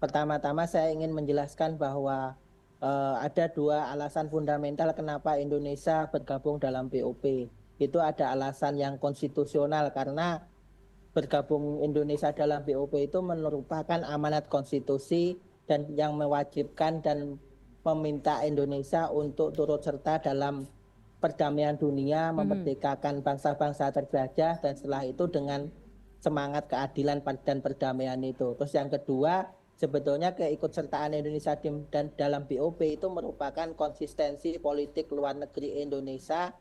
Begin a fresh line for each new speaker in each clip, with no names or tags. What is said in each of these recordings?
Pertama-tama saya ingin menjelaskan bahwa ada dua alasan fundamental kenapa Indonesia bergabung dalam BOP. Itu ada alasan yang konstitusional karena bergabung Indonesia dalam BOP itu merupakan amanat konstitusi dan yang mewajibkan dan meminta Indonesia untuk turut serta dalam perdamaian dunia,
Mhm.
memerdekakan bangsa-bangsa terjajah, dan setelah itu dengan semangat keadilan dan perdamaian itu. Terus yang kedua, sebetulnya keikutsertaan Indonesia dan dalam BOP itu merupakan konsistensi politik luar negeri Indonesia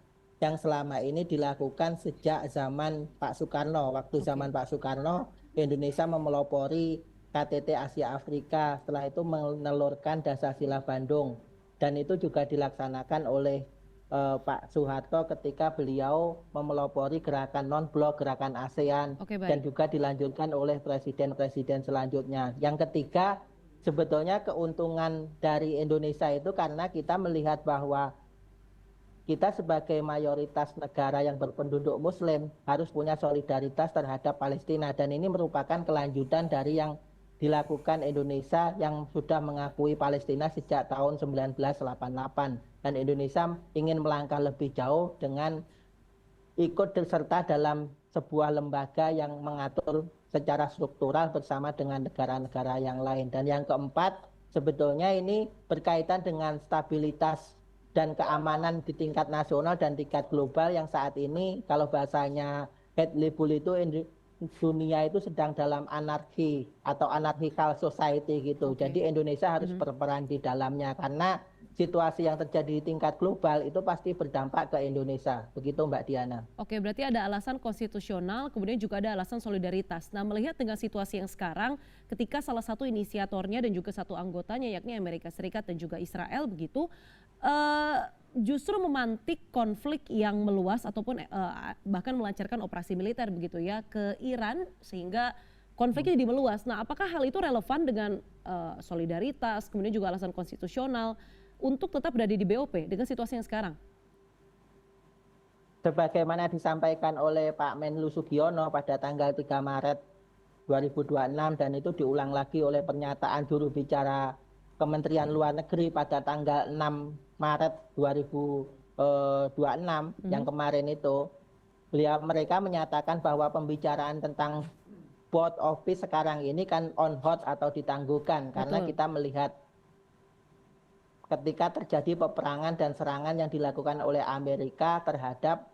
yang selama ini dilakukan sejak zaman Pak Soekarno. Waktu zaman
Oke.
Pak Soekarno, Indonesia memelopori KTT Asia Afrika, setelah itu menelurkan Dasar-Sila Bandung. Dan itu juga dilaksanakan oleh Pak Soeharto ketika beliau memelopori gerakan non-blok, gerakan ASEAN,
Oke,
dan
baik.
juga dilanjutkan oleh presiden-presiden selanjutnya. Yang ketiga, sebetulnya keuntungan dari Indonesia itu karena kita melihat bahwa kita sebagai mayoritas negara yang berpenduduk Muslim harus punya solidaritas terhadap Palestina, dan ini merupakan kelanjutan dari yang dilakukan Indonesia yang sudah mengakui Palestina sejak tahun 1988, dan Indonesia ingin melangkah lebih jauh dengan ikut serta dalam sebuah lembaga yang mengatur secara struktural bersama dengan negara-negara yang lain. Dan yang keempat, sebetulnya ini berkaitan dengan stabilitas dan keamanan di tingkat nasional dan tingkat global yang saat ini kalau bahasanya Hadley Bull itu dunia itu sedang dalam anarki atau anarchical society gitu.
Oke.
Jadi Indonesia harus
Mhm.
berperan di dalamnya karena situasi yang terjadi di tingkat global itu pasti berdampak ke Indonesia. Begitu Mbak Diana.
Oke, berarti ada alasan konstitusional, kemudian juga ada alasan solidaritas. Nah, melihat dengan situasi yang sekarang, ketika salah satu inisiatornya dan juga satu anggotanya, yakni Amerika Serikat dan juga Israel begitu, justru memantik konflik yang meluas ataupun bahkan melancarkan operasi militer begitu ya ke Iran sehingga konfliknya jadi meluas. Nah, apakah hal itu relevan dengan solidaritas, kemudian juga alasan konstitusional untuk tetap berada di BOP dengan situasi yang sekarang?
Sebagaimana disampaikan oleh Pak Menlu Sugiono pada tanggal 3 Maret 2026 dan itu diulang lagi oleh pernyataan juru bicara Kementerian Luar Negeri pada tanggal 6 Maret 2026 yang
Mhm.
kemarin itu, mereka menyatakan bahwa pembicaraan tentang board of peace sekarang ini kan on hold atau ditangguhkan karena
Betul.
kita melihat ketika terjadi peperangan dan serangan yang dilakukan oleh Amerika terhadap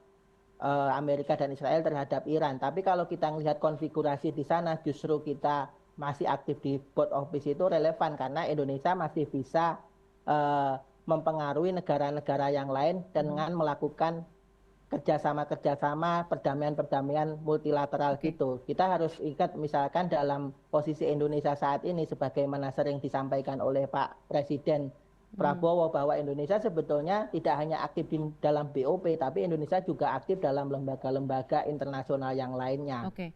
Amerika dan Israel terhadap Iran. Tapi kalau kita melihat konfigurasi di sana, justru kita masih aktif di board of peace itu relevan karena Indonesia masih bisa eh, mempengaruhi negara-negara yang lain
Mhm.
dengan melakukan kerjasama-kerjasama perdamaian-perdamaian multilateral
Oke.
gitu. Kita harus ingat misalkan dalam posisi Indonesia saat ini sebagaimana sering disampaikan oleh Pak Presiden
Mhm.
Prabowo bahwa Indonesia sebetulnya tidak hanya aktif di dalam BOP tapi Indonesia juga aktif dalam lembaga-lembaga internasional yang lainnya.
Oke.